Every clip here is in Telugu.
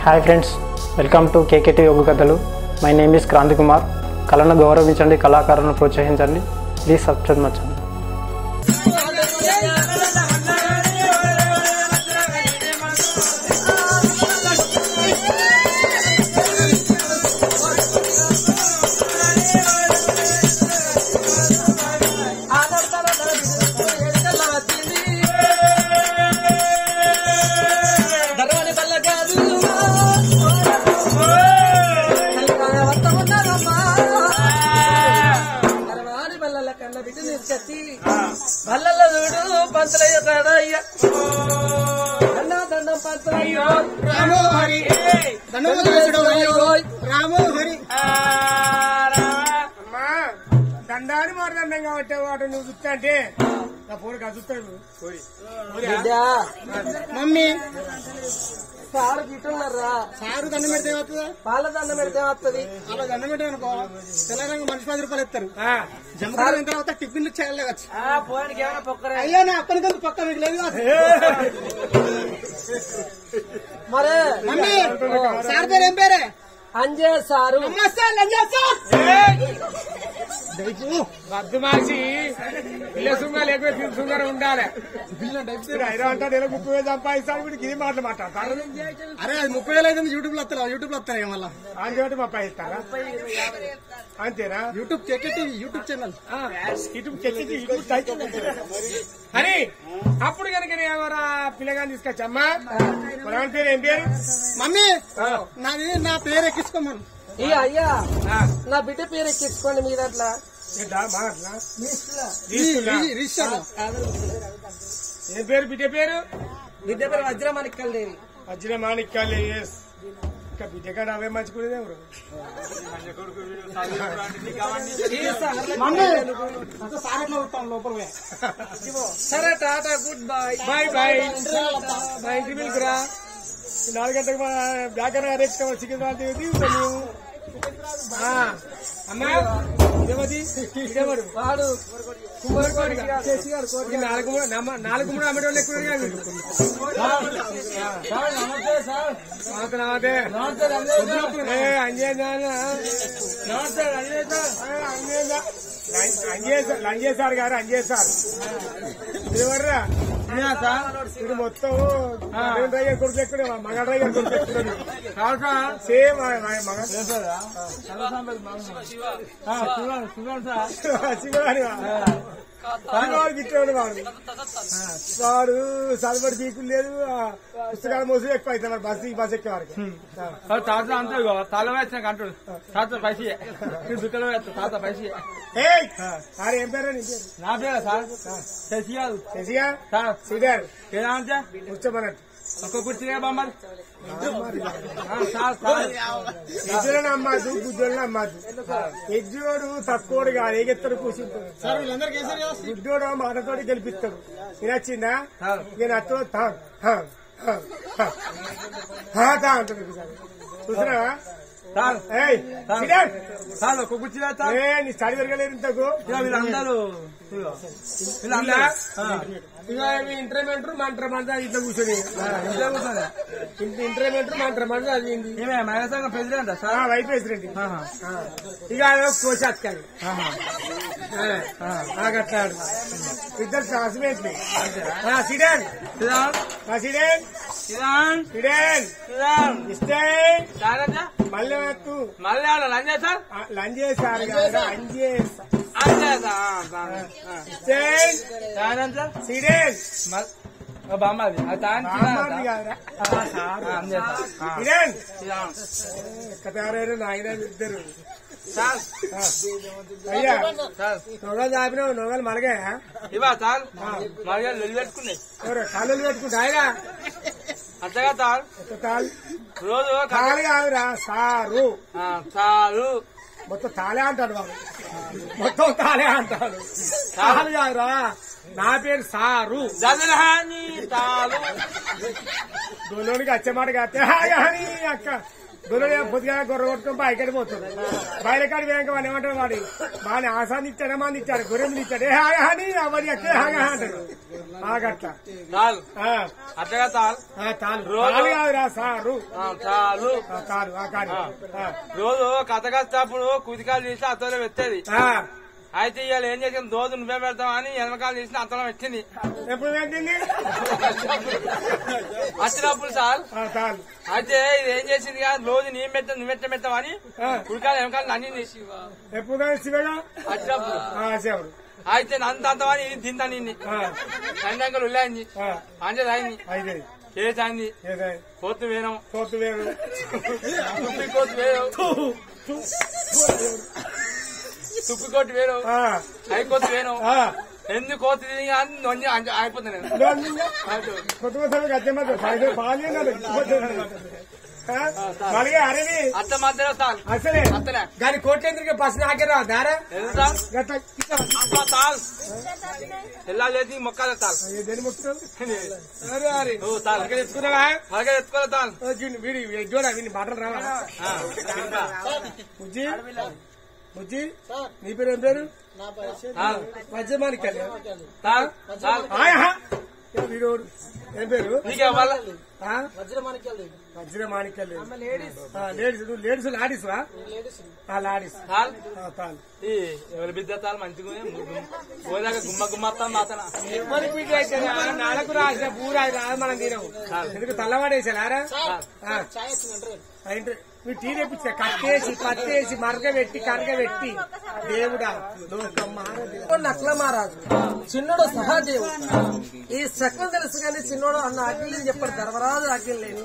Hi friends, welcome to KKT యోగ కథలు. My name is Kranthi Kumar. కళను గౌరవించండి, కళాకారులను ప్రోత్సహించండి. Please subscribe my channel. బల్లల చూడు పంతులయ్య కాడయ్య దండం పంతులయ్యో రామో హరి రామో హరి అమ్మా దండాన్ని మారదండంగా పట్టేవాడు నువ్వు చూస్తా అంటే నా పోరు కదుతాడు మమ్మీ సారు గిట్టున్నారా సారు దండం పెడితే వస్తుందా పాల దండం పెడితే వస్తుంది అలా దండం పెట్టే అనుకో తెలంగాణ మనిషి 10 రూపాయలు ఇస్తారు జమకాలం తర్వాత టిఫిన్లు చేయలేవచ్చు అయ్యా నా అప్పటికంత పక్క మీకు లేదు మరే మమ్మీ సార్ పేరు ఏం పేరే అంజే సారు బద్దుమాసి పిల్ల సుంగా లేకపోతే సుంగర ఉండాలి అంటే 30,000 సంపాదిస్తాను వీడికి ఇది మాటలు మాట్లాడతారు. అరే అది 30,000 అయితే యూట్యూబ్ లో వస్తారా మళ్ళా అంతే మా ఇస్తారా అంతేనా? యూట్యూబ్ చెక్కి యూట్యూబ్ ఛానల్ అని అప్పుడు కనుక ఎవరా పిల్లగాని తీసుకొచ్చమ్మా పేరు ఏం పేరు మమ్మీ నాది నా పేరు ఎక్కించుకోమను. అయ్యా నా బిడ్డ పేరు ఎక్కించుకోండి మీ దాంట్లో ఏం పేరు బిడ్డ పేరు వజ్రమాణిక్యాలదేవి. వజ్రమాణిక్యాలదేవి ఇంకా బిడ్డగాడు అవే మంచుకునేది ఎవరు లోపల. సరే Tata good bye by by మా ఇంటి పిలుకురా 4 గంటలకు బ్యాకర్ అరేసుకోవాలి సికింద్రాబాద్ మేము. అమ్మా ఇదేమది ఇదేవాడు వాడు కుమార్ నాలుగు మూడు అమ్మటోళ్ళు ఎక్కువ లంజేశారు గారు అంజేశారు ఇదివర్రా ఇది మొత్తం డ్రైవర్ కొడుకు ఎక్కువ మగ డ్రైవర్ కొడుకు ఎక్కువ సేమ్ శివాడు వాడు చదువుబడి తీకులు లేదు పుస్తకాలు మోసం ఎక్కువ అవుతారు బస్ ఎక్కే వారికి తాత అంతే తల వేసిన కంటాడు తాత పైసి దుఃఖంలో వేస్తా తాత పైసి. సార్ ఏం పేరు నా పేరు సార్ శశి కాదు శశిగా శ్రీధర్ ఏదా అంటే కూర్చోమన్నట్టు ఒక్క కుర్చీగా బొమ్మది ఎజ్జులను అమ్మద్దు గుడ్డోళ్ళని అమ్మద్దు. ఎజ్జోడు తక్కువడు కాదు ఏగెత్తడు కూర్చుంటాడు. గుడ్డోడు మాటతోటి గెలిపిస్తాడు. వినొచ్చిందా నేను అత్తో అంటాడు చూసినావా ఒక్క కుర్చీ నీ స్టడీ పెరగలేదు ఇంతకు వీళ్ళందరూ ఇంటర్మెంటర్ మంత్రమంతా ఇట్లా కూర్చొని ఇంటర్మెంటర్ మంత్రమంతా అది ప్రెసిడెంట్ వైస్ ప్రెసిడెంట్ ఇక కోచ్ అత్కాడు అట్లాడు ఇద్దరు క్లాస్మేట్లు సిడెన్ మళ్ళీ లంజేశారు బామ్మది తయారైన నాయన ఇద్దరు అయ్యా నొగలు దాపినావు నొగలు మలగాయా ఇవా సార్ మలగాలు పెట్టుకున్నాయి కాళ్ళు పెట్టుకుంటా ఆయన అంతగా తాల్ రోజు తాళి కాదురా సారు సారు మొత్తం తాళే అంటాడు బాబు మొత్తం తాళే అంటాడు తాళి కాదురా నా పేరు సారు తాలు దొలోనికి వచ్చే మాట కాస్తే కానీ అక్క గొర్రె పొద్దుగా గొర్రె కొట్టుకొని బాయికాడి పోతుంది. బాయిలకాడి వేయక వాడు ఏమంటాడు, వాడు బాగా ఆసాన్ని ఇచ్చాడు, మంది ఇచ్చాడు, గొర్రెలు ఇచ్చాడు, ఏ హాగా అని అవన్నీ ఎక్కడ హాగా అంటాడు. ఆగట్లా అట్లా కాదురా సారు చాలు కాదు. రోజు కథ కష్టప్పుడు కుదికాలు తీసి అత్తలో పెట్టేది. అయితే ఇవాళ ఏం చేసింది, దోదు నువ్వే పెడతావు అని ఎనమకాలు తీసి అత్తలో పెట్టింది. ఎప్పుడు పెట్టింది? వచ్చినప్పుడు సార్. అయితే ఇది ఏం చేసింది, రోజు నీ పెట్టావు నువ్వెట్ట పెట్టావని కుడికాలు ఎనమకాలు అన్ని ఎప్పుడు శివగా వచ్చినప్పుడు. అయితే అంతమని ఇది తింటా నిన్ను సండంకలు ఉల్లాయింది, అంజది అయింది, కేసు అయింది, కోత్తు వేరం కోత్తు వేరు తుప్పికోటి వేరు అయిపోతు వేరు ఎందుకు కోతి అయిపోతుంది అత్త మధ్యలో సార్ అసలే దాని కోట్లేందుకు బస్సు నాకేరా దారా ఎలా లేదు మొక్కలు తాల్ దేని మొక్కుతావు ఎత్తుకున్నావా అలాగే ఎత్తుకోలే తాల్ చూడా వీని మాటలు రావా బుజ్జి బుజ్జి నీ పేరు ఏం పేరు వజ్రమాణిక్యాలు వీడు ఏం పేరు వజ్రమాణిక్యాలు లేడీస్ లాడీస్ వా లాడీస్ ఎవరి బిడ్డ తాలు మంచిగా పోదాకా గుమ్మ గుమ్మత్తాం మాతన ఎవరి బిడ్డ అయితే నాలకు రాసిన పూరా రాదు మనం తినవు ఎందుకు తల్లవాడేసారా మీ టీ తెప్పించా కట్టేసి పట్టేసి మరగబెట్టి కరగబెట్టి దేవుడా నక్ల మహారాజు చిన్నోడు సహాదేవుడు ఈ సకం తెలుసు కానీ చిన్నోడు అన్న అగ్ని చెప్పాడు ధర్మరాజు అగ్ని లేని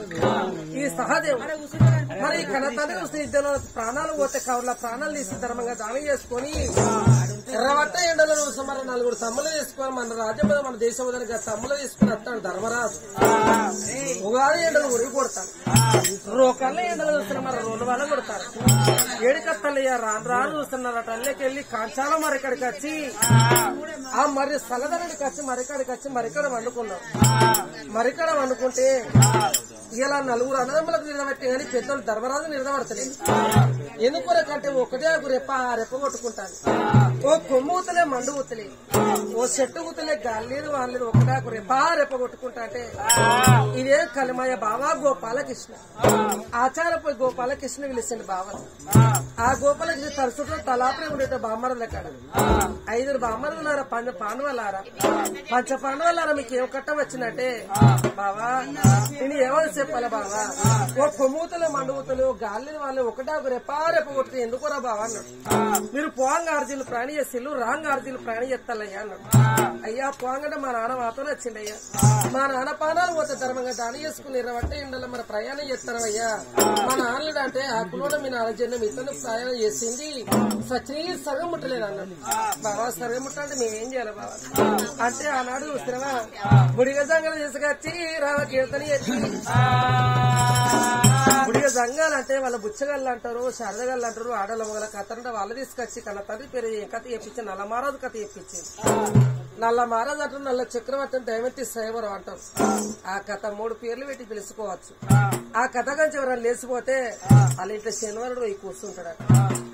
ఈ సహాదేవుడు మరి కన తండ్రి వస్తే ఇద్దరు ప్రాణాలు పోతే కవర్ల ప్రాణాలు తీసి ధర్మంగా దానం చేసుకుని ఎర్రవట్ట ఎండలో మరి 4 తమ్ములు తీసుకొని మన రాజ్యం మన దేశం వదనగా తమ్ములు తీసుకుని వస్తాడు ధర్మరాజు. ఉగాది ఎండలు ఉరిగి కొడతాడు, రోకళ్ళ ఎండలు చూస్తున్న మరి 2 వాళ్ళ కొడతారు. ఏడుకత్తలయ్య రాను రాను చూస్తున్నారు అటల్లకెళ్ళి కాంచాల మరికడికి వచ్చి ఆ మరి సలదరడికి వచ్చి మరికడికి వచ్చి మరికడ వండుకున్నాం. మరికడ వండుకుంటే ఇలా 4 అన్నదమ్ములకు నిలబెట్టి కానీ పెద్దలు ధర్మరాజు నిలబడతలేదు. ఎందుకొరకంటే ఒకటే రెప్ప రెప్ప కొట్టుకుంటాను. ఓ కొమ్ముతలే మండు ఊతలే, ఓ చెట్టు ఊతలే గాలేదు వాళ్ళలేదు, ఒకటే రెప్ప కొట్టుకుంటా అంటే ఇదే కలిమయ్య బావా గోపాలకృష్ణ ఆచారపోయి గోపాలకృష్ణ పిలిచింది బావ. ఆ గోపాలకృష్ణ తరచుతో తలాపరే ఉండేట బామ్మరుల కాడ 5 బామ్మరులారా పాండవలారా పంచ పాండవలారా మీకు ఏం కట్టం వచ్చినట్టే బావా నేను ఏమని చెప్పాలా బావా, ఓ కొమ్ముతలే మండు ఊతలే ఓ గాలేదు వాళ్ళు ఒకటే రెప్ప కొట్టుకు ఎందుకురా బావా అన్నాడు. మీరు పోంగ అర్జీలు ప్రాణి చేసిల్లు రాంగ అర్జీలు ప్రాణి చేస్తాలయ్యా అన్నాడు. అయ్యా పోంగంటే మా నాన్న మాతో వచ్చిండయ్యా, మా నాన్న పానాలు పోతే ధర్మంగా దాని చేసుకుని 20 ఎండలో మరి ప్రయాణం చేస్తారయ్యా. మా నాన్నడు అంటే ఆ కులంలో మీ నాన్న జన్మ ఇతను ప్రయాణం చేసింది సచిని సగం ముట్టలేదు అన్నాడు. బాబా సగం ముట్ట అంటే మేమేం చేయాలి బాబా అంటే ఆనాడు చూస్తున్నావా బుడిగ జంగలు తీసుకొచ్చి రామ కీర్తన చేసి బుడిగ జంగాలు అంటే వాళ్ళ బుచ్చగళ్ళు అంటారు, శారదగళ్ళు అంటారు, ఆడల మొగల కథ అంటే వాళ్ళు తీసుకొచ్చి కన్న తండ్రి పేరు ఏ కథ చెప్పించి నల్ల మహారాజు కథ చెప్పించింది. నల్ల మహారాజు అంటారు, నల్ల చక్రవర్తి డైమంటి సైవరం అంటారు. ఆ కథ 3 పేర్లు పెట్టి పిలుచుకోవచ్చు. ఆ కథ కంచి ఎవరైనా లేచిపోతే వాళ్ళ ఇంట్లో శనివారుడు పోయి కూర్చుంటాడు.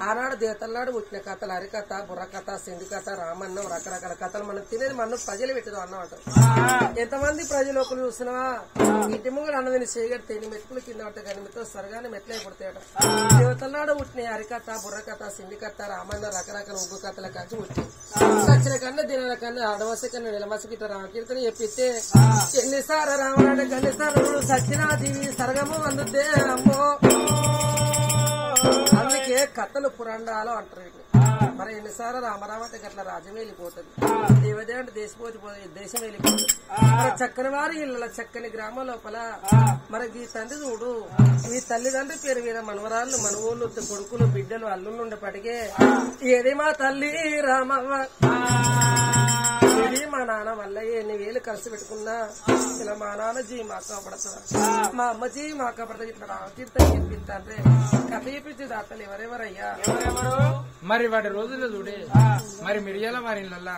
ఆనాడు దేవతలనాడు పుట్టిన కథలు హరికథ, బుర్రకథ, సింధు కథ, రామన్నం రకరకాల కథలు మనం తినేది మనం ప్రజలు పెట్టదు అన్నం అంటారు. ఎంతమంది ప్రజలోకులు చూసినావా ఇంటి ముంగడు అన్నదని చేయగడితే మెట్టుకులు కింద పట్ట గనిమితో సరగానే మెట్లే పుడతాయట. దేవతలనాడు పుట్టిన హరికథ, బుర్రకథ, సింధు కథ, రామన్నం రకరకాల ఉగ్గు కథల కలిసి పుట్టి సచ్చిన కన్నా దినాల కన్నా అడవసి కన్నా నిలమసి గిట్ట రామకీర్తన చెప్పిస్తే ఎన్నిసార్లు రామనాడు కన్నిసార్లు సత్యనాథివి సరగము అందుద్దే అమ్మో. అందుకే కథలు పురాణాలు అంటారు. మరి ఎన్నిసార్లు రామరామ అంటే గట్ల రాజ్యం వెళ్ళిపోతుంది, దేవదే అంటే దేశం వెళ్ళిపోతుంది. మరి చక్కని వారి ఇళ్ళ చక్కని గ్రామం లోపల మరి ఈ తండ్రి చూడు ఈ తల్లిదండ్రి పేరు మీద మనవరాళ్ళు మనవోళ్ళు కొడుకులు బిడ్డలు అల్లుళ్ళు ఉండేపటికే ఏది మా తల్లి రామవ్వ ఇది మా నాన్న మల్లయ్య ఎన్ని వేలు ఖర్చు పెట్టుకున్నా ఇలా మా నాన్న జీ మా కాపడతారా మా అమ్మ జీ మా కాపడతా ఇట్లా రామకీర్తన చెప్పిందంటే కథ చెప్పించి దాతలు ఎవరెవరయ్యా మరి వాటి రోజుల్లో చూడే మరి మిరియాల వారి ఇళ్ళల్లా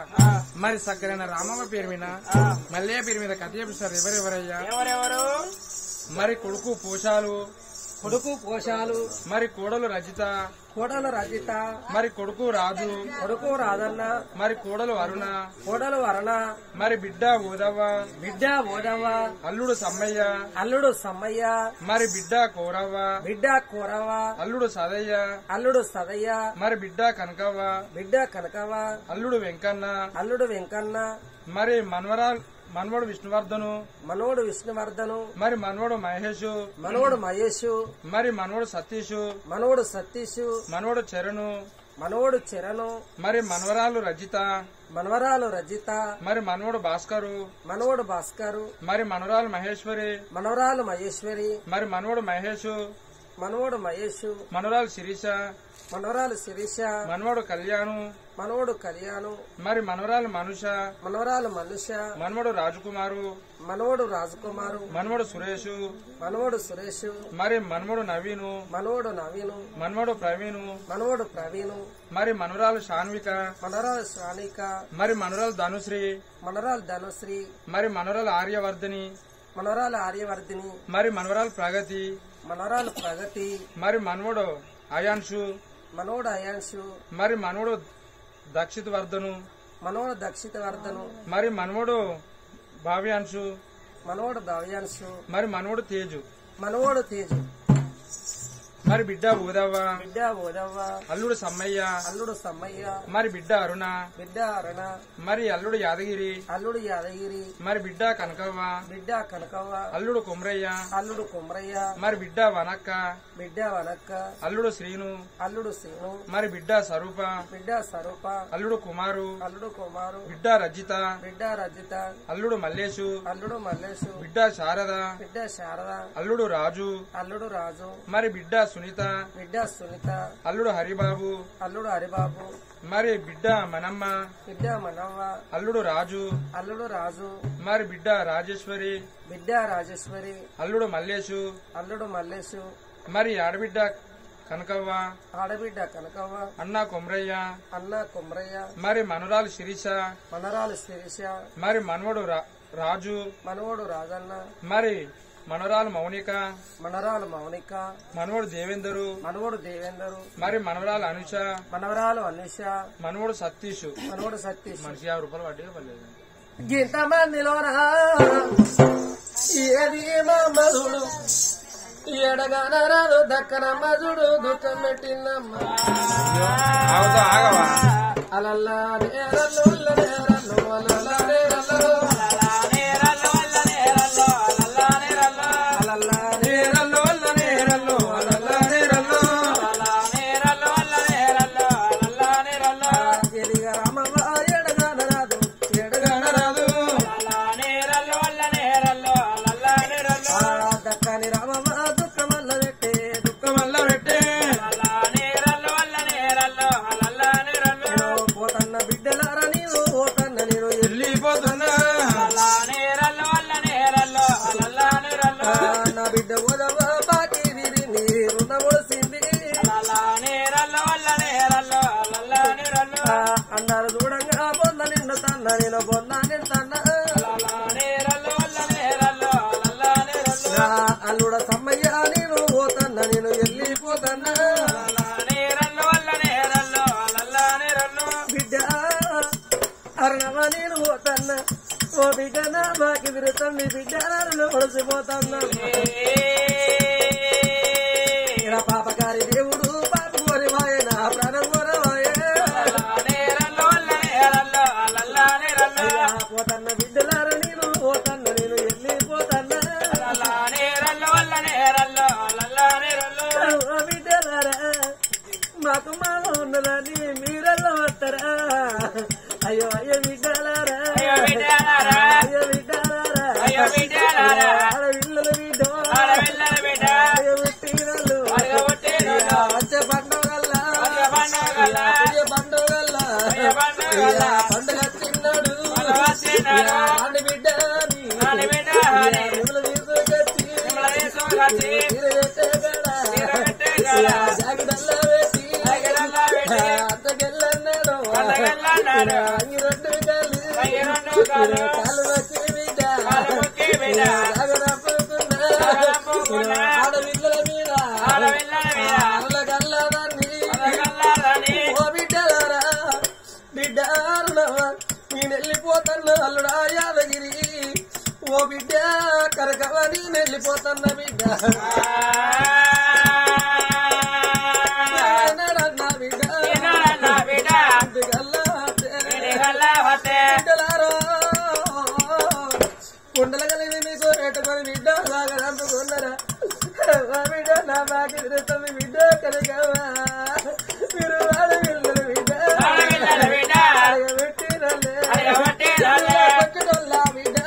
మరి సక్కరైన రామవ్వ పేరు మీద మల్లయ్య పేరు మీద కథ చెప్పిస్తారు ఎవరెవరయ్యా. మరి కొడుకు పోషాలు కొడుకు పోషాలు మరి కోడలు రజిత కోడలు రజిత మరి కొడుకు రాజు కొడుకు రాజన్న మరి కోడలు అరుణ కోడలు వరణ మరి బిడ్డ ఓదవ్వ బిడ్డ ఓదవ్వ అల్లుడు సమ్మయ్య అల్లుడు సమ్మయ్య మరి బిడ్డ కోరవ్వ బిడ్డ కోరవ్వ అల్లుడు సదయ్య అల్లుడు సదయ్య మరి బిడ్డ కనకవ్వ బిడ్డ కనకవ్వ అల్లుడు వెంకన్న అల్లుడు వెంకన్న మరి మనవడు విష్ణువర్ధను మనోడు విష్ణువర్ధను మరి మనవడు మహేషు మనోడు మహేషు మరి మనవడు సతీషు మనోడు సతీషు మనవడు చరణు మనోడు చరణు మరి మనవరాలు రజిత మనవరాలు రజిత మరి మనవడు భాస్కరు మనోడు భాస్కరు మరి మనవరాలు మహేశ్వరి మనవరాలు మహేశ్వరి మరి మనవడు మహేషు మనోడు మహేషు మనవరాలు శిరీష మనవరాలు శిరీష మనవడు కళ్యాణు మనోడు కళ్యాణు మరి మనవరాలు మనుష మనవరాలు మనుష మనవడు రాజకుమారు మనోడు రాజకుమారు మనవడు సురేషు మనోడు సురేష్ మరి మనవడు నవీను మనోడు నవీను మనవడు ప్రవీణు మనోడు ప్రవీణు మరి మనవరాలు శాన్విక మనరాలు శ్రానిక మరి మనవరాలు ధనుశ్రీ మనరాలు ధనుశ్రీ మరి మనవరాలు ఆర్యవర్ధిని మనవరాలు ఆర్యవర్ధిని మరి మనవరాలు ప్రగతి మనవరాలు ప్రగతి మరి మనవడు అయాన్షు మనోడు అయాన్షు మరి మనవడు దక్షిత్ వర్ధను మనోడు దక్షిత వర్ధను మరి మనవడు భావ్యాంశు మనోడు భవ్యాంశు మరి మనవడు తేజు మనోడు తేజు మరి బిడ్డ ఊదవ్వ బిడ్డ ఓదవ్వ అల్లుడు సమ్మయ్య అల్లుడు సమ్మయ్య మరి బిడ్డ అరుణ బిడ్డ అరుణ మరి అల్లుడు యాదగిరి అల్లుడు యాదగిరి మరి బిడ్డ కనకవ్వ బిడ్డ కనకవ్వ అల్లుడు కుమ్రయ్య అల్లుడు కుమ్రయ్య మరి బిడ్డ వనక్క బిడ్డ వనక్క అల్లుడు శ్రీను అల్లుడు శ్రీను మరి బిడ్డ స్వరూప బిడ్డ స్వరూప అల్లుడు కుమారు అల్లుడు కుమారు బిడ్డ రజిత బిడ్డ రజిత అల్లుడు మల్లేషు అల్లుడు మల్లేషు బిడ్డ శారద బిడ్డ శారద అల్లుడు రాజు అల్లుడు రాజు మరి బిడ్డ సునీత బిడ్డ సునీత అల్లుడు హరిబాబు అల్లుడు హరిబాబు మరి బిడ్డ మనమ్మ బిడ్డ మనవ్వ అల్లుడు రాజు అల్లుడు రాజు మరి బిడ్డ రాజేశ్వరి బిడ్డ రాజేశ్వరి అల్లుడు మల్లేషు అల్లుడు మల్లేషు మరి ఆడబిడ్డ కనకవ్వ ఆడబిడ్డ కనకవ్వ అన్న కొమ్రయ్య అన్న కుమ్రయ్య మరి మనవరాలు శిరీష మనరాలు శిరీష మరి మనవడు రాజు మనవడు రాజన్న మరి మనవరాలు మౌనిక మనరాలు మౌనిక మనవడు దేవేందరు మనవడు దేవేందరు మరి మనవరాలు అనుష మనవరాలు అనుష మనవడు సతీష్ మనవడు సతీష్ మనిషి 50 రూపాయలు వడ్డీగా పర్లేదు. గింతమందిలోనా ఏది మా మధుడు ఎడగానరాదు దక్కన మధుడు దుఃఖం పెట్టిందమ్మ ఆగుతా, ఆగవా అలల్లా నేరల్లు నేరల్లు అలల్లా నేరల్లు అలల్లా నేరల్లు నేరల్లు అలల్లా నేరల్లు ఎదిగా రామవ్వ ఎడగానరాదు ఎడగానరాదు దక్కని రామవ్వ దుఃఖమల్ల పెట్టే దుఃఖమల్ల పెట్టే పోతన్న బిడ్డలారా నీవు పోతన్న నేను వెళ్ళిపోతున్నా నా బిడ్డ ఉదవ బాకి విరి నీ రుణం ఒడిసింది అన్నారు చూడంగా పొంద నిన్న తన్న నేను పొంద నిన్న అల్లుడ సమ్మయ్య నేను పోతన్న నేను వెళ్ళిపోతన్నా బిడ్డ అరణవ నేను పోతన్నా ఓ బిడ్డ నా బాకి విరుతండి బిడ్డ నన్ను ఒడిసిపోతన్నా పాపకారి దేవుడు పాప కోరి వాయన ప్రాణం కోరవాయే పోతన్న బిడ్డలార నేను పోతన్న నేను వెళ్ళిపోతన్నా బిడ్డలారా మాకు మామ ఉన్నదని మీరల్లో వస్తారా అయ్యో అయ్యో బిడ్డలారా అయ్యో బిడ్డలారా ఆడపిల్లల బిడ్డ అయ్యో పుట్టినలు వచ్చే పండుగల్లా పండుగల్లా పండుగ తిన్నాడు ఆడబిడ్డ జాగిడల్లా వేసి అత్తకెళ్ళన్నాడు కాలు వచ్చి బిడ్డ ఆడపిల్లల మీద ఓ బిడ్డ కరకవని వెళ్ళిపోతున్న బిడ్డ కుండల కలిగి నీకు పెట్టుకొని బిడ్డ బాగా అందుకున్నారా బిడ్డ నా బాగా ఎదురుతుంది బిడ్డ కనుకవా మీరు వాడు వెళ్ళరు బిడ్డ పెట్టినోళ్ళ బిడ్డ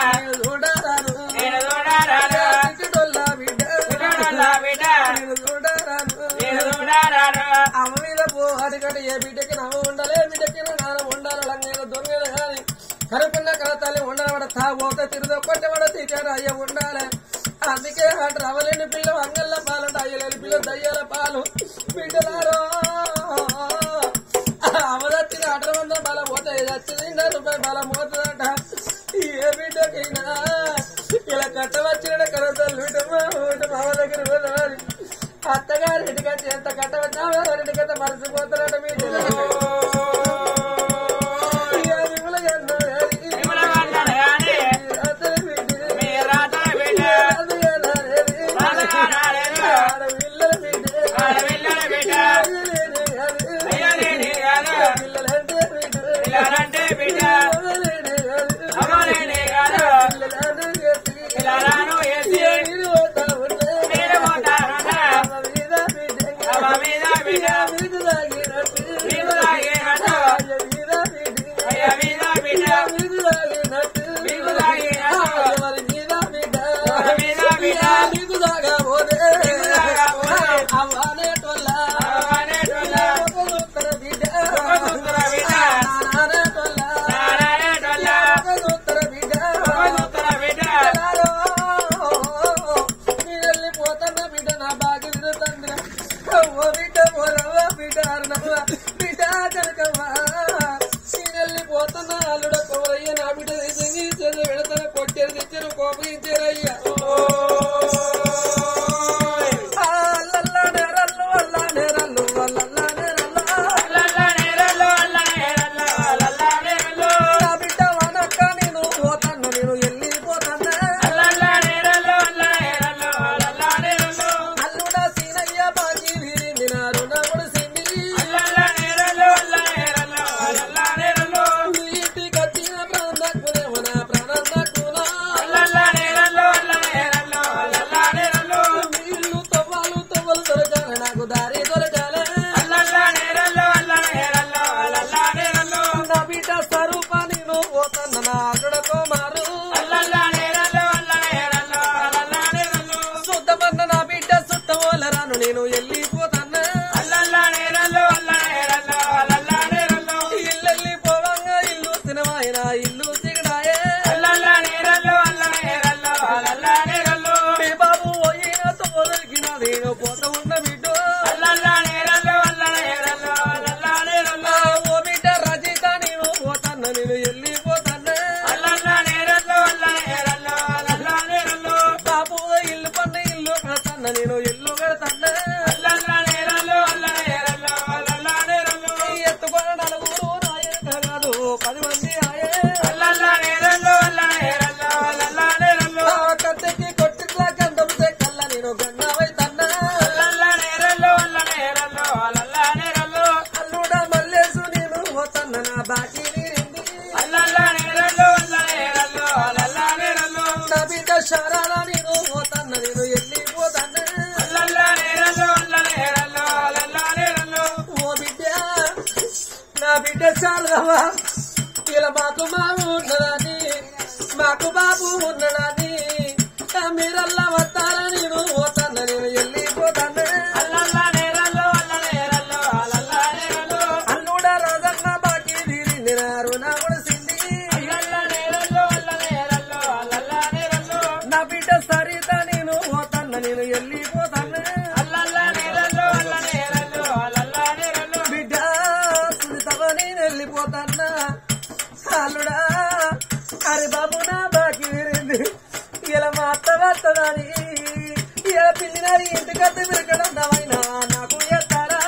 నేను చూడరాను నేను చూడరాను అమ్మ మీద పో అడిగట ఏ బిడ్డకి నవ్వు ఉండాలి బిడ్డకి నాన్న ఉండాలి లంగైన దొంగలు కానీ కనుకున్న కలతాలి ఉండవడ తాగోక తిరుదో కొట్టబడ తీటాడు అయ్య ఉండాలి అందుకే అటు రవలేని పిల్ల అంగళ్ళ పాలంట అయ్యలేని పిల్ల దయ్యాల పాలు బిడ్డలారో అవదత్తిన అటవంద బలం పోతాయి వచ్చింది రూపాయి బలం పోతుందట ఏ బిడ్డకైనా ఇలా కట్టవచ్చిన కలతాలు అవ దగ్గర పోతాడు అత్తగారి ఇంటికంటే ఎంత కట్టవచ్చా ఇంటికంటే మరిసిపోతారట బిడ్డ నేను వెళ్ళిపోతాను ఇల్లు పోవంగా ఇల్లు సినిమాయన ఇల్లు సిగడాయే బాబు పోయిన తోదరికిన నేను పోత ఉన్న బిడ్డ ఓ బిడ్డ రజిత నేను పోతాను నేను వెళ్ళిపోతాను బాబు ఇల్లు పన్న ఇల్లు కడతాను నేను ఇల్లు కడతాను ఎత్తుకొని నలుగురు నాయక కాదు 10 మంది ఆయే కత్తెక్కి కొట్టిట్లా గంధంతే కళ్ళ నేను గన్నవైతన్నా అల్లుడా మల్లేసు నేను పోతన్న నా బాకీ నీరింది నా బిడ్డ శారాల నేను పోతన్న నేను వెళ్ళిపోతన్నా ఓ బిడ్డ నా బిడ్డ చాలవా ఇలా మాకు మాము ఉన్నదని మాకు బాబు ఉన్నదని మీరల్లా వస్తారా నేను పోతాను నేను వెళ్ళిపోతాను అల్లుడా రాజన్న బాకీ తీరింది నా రుణా ముడిసింది నా బిడ్డ సరిత నేను పోతాను నేను వెళ్ళిపోతాను బిడ్డ సునీతగా నేను వెళ్ళిపోతాను అల్లుడా అరే బాబు నా బాకీ తీరింది ఇలా మా అత్త వస్తుందని ఇలా పిల్లినారి ఇంటికత్తి పిరకడం దవైనా నాకు ఎత్తారా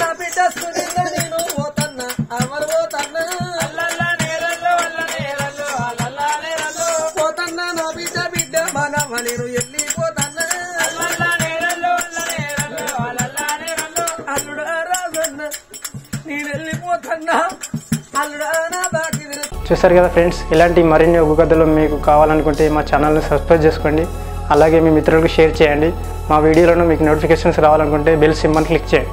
నా బిడ్డ సునీత నేను పోతన్నా అమరు పోతన్నా మనవ నేను వెళ్ళిపోతాన్నా అల్లుడా రాజన్న నేను వెళ్ళిపోతాన్నా అల్లుడా నా బాకి చూసారు కదా ఫ్రెండ్స్, ఇలాంటి మరిన్ని ఒగ్గు కథలు మీకు కావాలనుకుంటే మా ఛానల్ని సబ్స్క్రైబ్ చేసుకోండి. అలాగే మీ మిత్రులకు షేర్ చేయండి. మా వీడియోలను మీకు నోటిఫికేషన్స్ రావాలనుకుంటే బెల్ సింబల్ క్లిక్ చేయండి.